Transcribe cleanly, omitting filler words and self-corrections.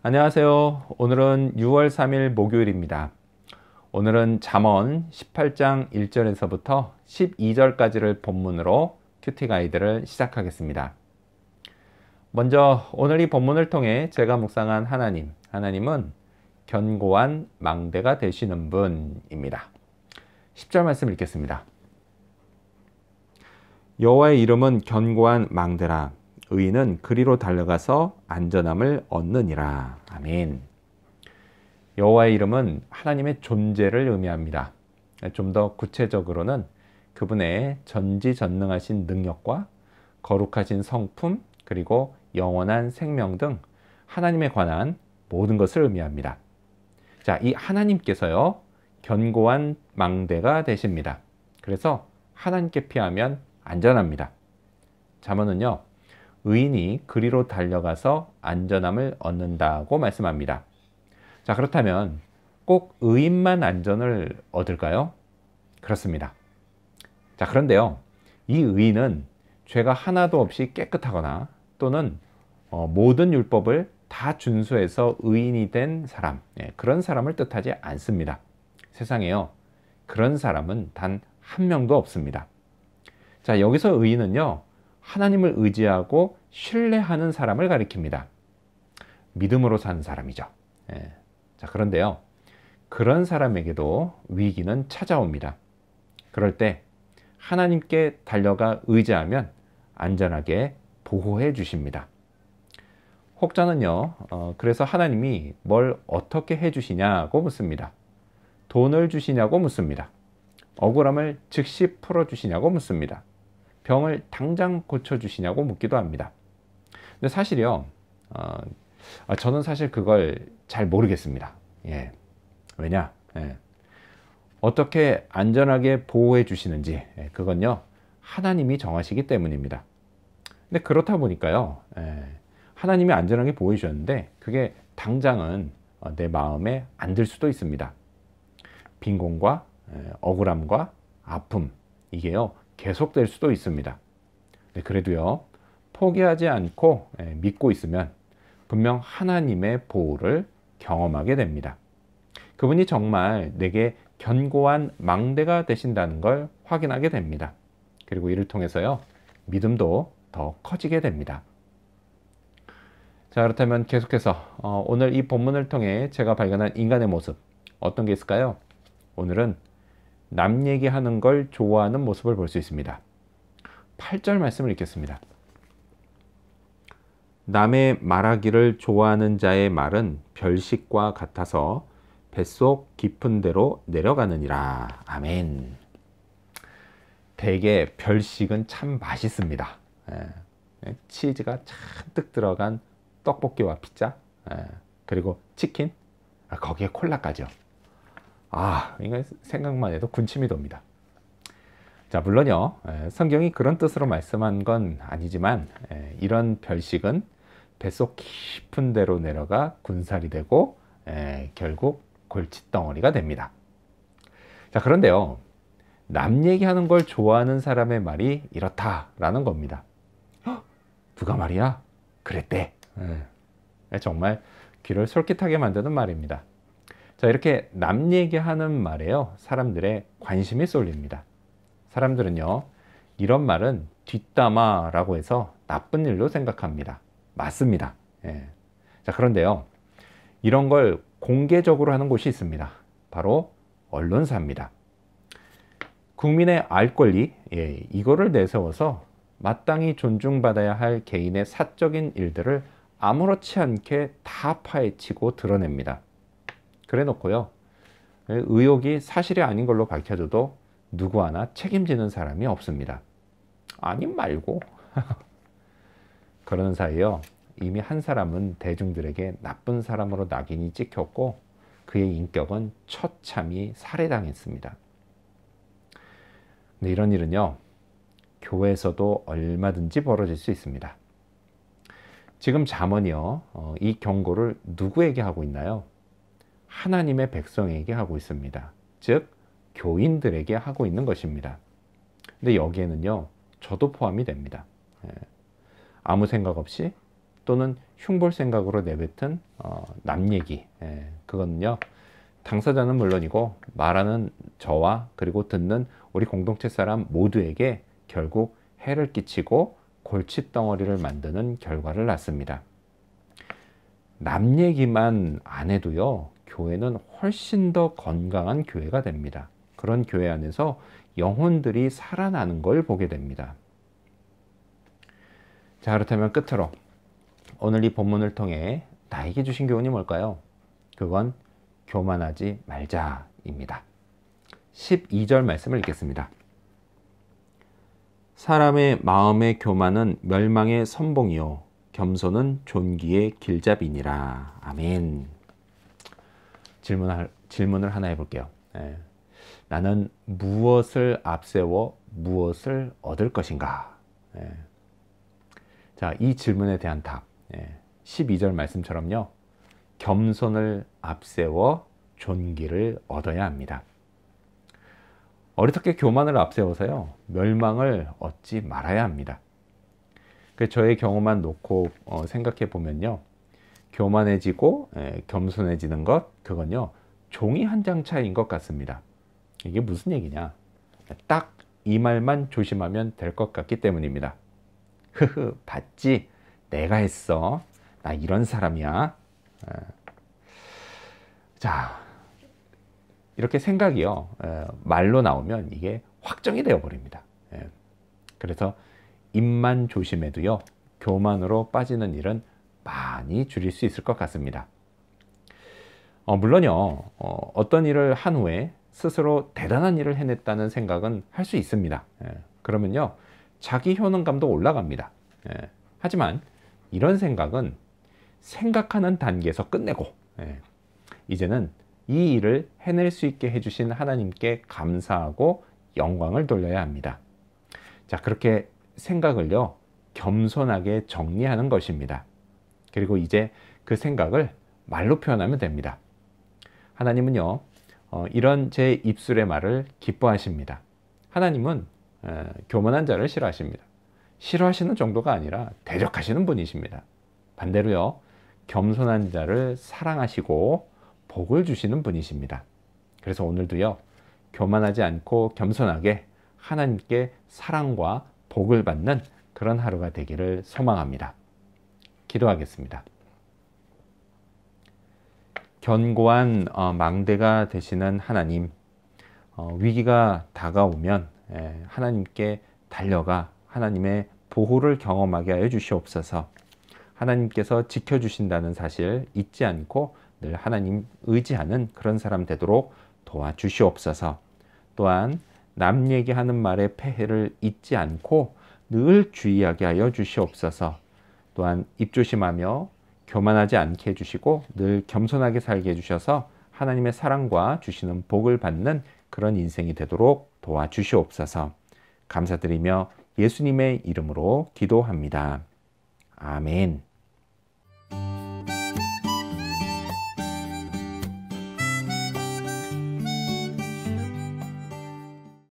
안녕하세요. 오늘은 6월 3일 목요일입니다. 오늘은 잠언 18장 1절에서부터 12절까지를 본문으로 큐티 가이드를 시작하겠습니다. 먼저 오늘 이 본문을 통해 제가 묵상한 하나님은 견고한 망대가 되시는 분입니다. 10절 말씀 읽겠습니다. 여호와의 이름은 견고한 망대라. 의인은 그리로 달려가서 안전함을 얻느니라. 아멘. 여호와의 이름은 하나님의 존재를 의미합니다. 좀 더 구체적으로는 그분의 전지전능하신 능력과 거룩하신 성품, 그리고 영원한 생명 등 하나님에 관한 모든 것을 의미합니다. 자, 이 하나님께서요, 견고한 망대가 되십니다. 그래서 하나님께 피하면 안전합니다. 잠언은요, 의인이 그리로 달려가서 안전함을 얻는다고 말씀합니다. 자, 그렇다면 꼭 의인만 안전을 얻을까요? 그렇습니다. 자, 그런데요, 이 의인은 죄가 하나도 없이 깨끗하거나 또는 모든 율법을 다 준수해서 의인이 된 사람, 그런 사람을 뜻하지 않습니다. 세상에요, 그런 사람은 단 한 명도 없습니다. 자, 여기서 의인은요, 하나님을 의지하고 신뢰하는 사람을 가리킵니다. 믿음으로 사는 사람이죠. 자, 그런데요, 그런 사람에게도 위기는 찾아옵니다. 그럴 때 하나님께 달려가 의지하면 안전하게 보호해 주십니다. 혹자는요, 그래서 하나님이 뭘 어떻게 해 주시냐고 묻습니다. 돈을 주시냐고 묻습니다. 억울함을 즉시 풀어 주시냐고 묻습니다. 병을 당장 고쳐주시냐고 묻기도 합니다. 근데 사실요, 저는 사실 그걸 잘 모르겠습니다. 왜냐? 어떻게 안전하게 보호해 주시는지, 그건요, 하나님이 정하시기 때문입니다. 근데 그렇다 보니까요, 하나님이 안전하게 보호해 주셨는데, 그게 당장은 내 마음에 안 들 수도 있습니다. 빈곤과 억울함과 아픔, 이게요, 계속될 수도 있습니다. 그래도요, 포기하지 않고 믿고 있으면 분명 하나님의 보호를 경험하게 됩니다. 그분이 정말 내게 견고한 망대가 되신다는 걸 확인하게 됩니다. 그리고 이를 통해서요, 믿음도 더 커지게 됩니다. 자, 그렇다면 계속해서 오늘 이 본문을 통해 제가 발견한 인간의 모습, 어떤 게 있을까요? 오늘은 남 얘기하는 걸 좋아하는 모습을 볼 수 있습니다. 8절 말씀을 읽겠습니다. 남의 말하기를 좋아하는 자의 말은 별식과 같아서 뱃속 깊은 데로 내려가느니라. 아멘. 대개 별식은 참 맛있습니다. 치즈가 잔뜩 들어간 떡볶이와 피자, 그리고 치킨, 거기에 콜라까지요. 이거 생각만 해도 군침이 돕니다. 자, 물론요, 성경이 그런 뜻으로 말씀한 건 아니지만, 이런 별식은 뱃속 깊은 데로 내려가 군살이 되고, 결국 골칫덩어리가 됩니다. 자, 그런데요, 남 얘기하는 걸 좋아하는 사람의 말이 이렇다라는 겁니다. 누가 말이야? 그랬대. 정말 귀를 솔깃하게 만드는 말입니다. 자, 이렇게 남 얘기하는 말에요, 사람들의 관심이 쏠립니다. 사람들은요, 이런 말은 뒷담화라고 해서 나쁜 일로 생각합니다. 맞습니다. 자, 그런데요, 이런 걸 공개적으로 하는 곳이 있습니다. 바로 언론사입니다. 국민의 알 권리, 이거를 내세워서 마땅히 존중받아야 할 개인의 사적인 일들을 아무렇지 않게 다 파헤치고 드러냅니다. 그래 놓고요, 의혹이 사실이 아닌 걸로 밝혀져도 누구 하나 책임지는 사람이 없습니다. 아님 말고. 그러는 사이요, 이미 한 사람은 대중들에게 나쁜 사람으로 낙인이 찍혔고 그의 인격은 처참히 살해당했습니다. 근데 이런 일은요, 교회에서도 얼마든지 벌어질 수 있습니다. 지금 잠언이요, 이 경고를 누구에게 하고 있나요? 하나님의 백성에게 하고 있습니다. 즉, 교인들에게 하고 있는 것입니다. 근데 여기에는요, 저도 포함이 됩니다. 아무 생각 없이 또는 흉볼 생각으로 내뱉은 남 얘기, 그거는요, 당사자는 물론이고 말하는 저와 그리고 듣는 우리 공동체 사람 모두에게 결국 해를 끼치고 골칫덩어리를 만드는 결과를 낳습니다. 남 얘기만 안 해도요, 교회는 훨씬 더 건강한 교회가 됩니다. 그런 교회 안에서 영혼들이 살아나는 걸 보게 됩니다. 자, 그렇다면 끝으로 오늘 이 본문을 통해 나에게 주신 교훈이 뭘까요? 그건 교만하지 말자입니다. 12절 말씀을 읽겠습니다. 사람의 마음의 교만은 멸망의 선봉이요 겸손은 존귀의 길잡이니라. 아멘. 질문을 하나 해볼게요. 나는 무엇을 앞세워 무엇을 얻을 것인가? 자, 이 질문에 대한 답, 12절 말씀처럼요, 겸손을 앞세워 존귀를 얻어야 합니다. 어리석게 교만을 앞세워서요, 멸망을 얻지 말아야 합니다. 저의 경우만 놓고 생각해 보면요, 교만해지고 겸손해지는 것, 그건요, 종이 한 장 차이인 것 같습니다. 이게 무슨 얘기냐? 딱 이 말만 조심하면 될 것 같기 때문입니다. 흐흐, 봤지? 내가 했어. 나 이런 사람이야. 자, 이렇게 생각이요, 말로 나오면 이게 확정이 되어 버립니다. 그래서 입만 조심해도요, 교만으로 빠지는 일은 많이 줄일 수 있을 것 같습니다. 물론요, 어떤 일을 한 후에 스스로 대단한 일을 해냈다는 생각은 할 수 있습니다. 그러면요, 자기 효능감도 올라갑니다. 하지만 이런 생각은 생각하는 단계에서 끝내고, 이제는 이 일을 해낼 수 있게 해주신 하나님께 감사하고 영광을 돌려야 합니다. 자, 그렇게 생각을요, 겸손하게 정리하는 것입니다. 그리고 이제 그 생각을 말로 표현하면 됩니다. 하나님은요, 이런 제 입술의 말을 기뻐하십니다. 하나님은 교만한 자를 싫어하십니다. 싫어하시는 정도가 아니라 대적하시는 분이십니다. 반대로요, 겸손한 자를 사랑하시고 복을 주시는 분이십니다. 그래서 오늘도요, 교만하지 않고 겸손하게 하나님께 사랑과 복을 받는 그런 하루가 되기를 소망합니다. 기도하겠습니다. 견고한 망대가 되시는 하나님, 위기가 다가오면 하나님께 달려가 하나님의 보호를 경험하게 하여 주시옵소서. 하나님께서 지켜주신다는 사실 잊지 않고 늘 하나님 의지하는 그런 사람 되도록 도와주시옵소서. 또한 남 얘기하는 말의 폐해를 잊지 않고 늘 주의하게 하여 주시옵소서. 또한 입조심하며 교만하지 않게 해주시고 늘 겸손하게 살게 해주셔서 하나님의 사랑과 주시는 복을 받는 그런 인생이 되도록 도와주시옵소서. 감사드리며 예수님의 이름으로 기도합니다. 아멘.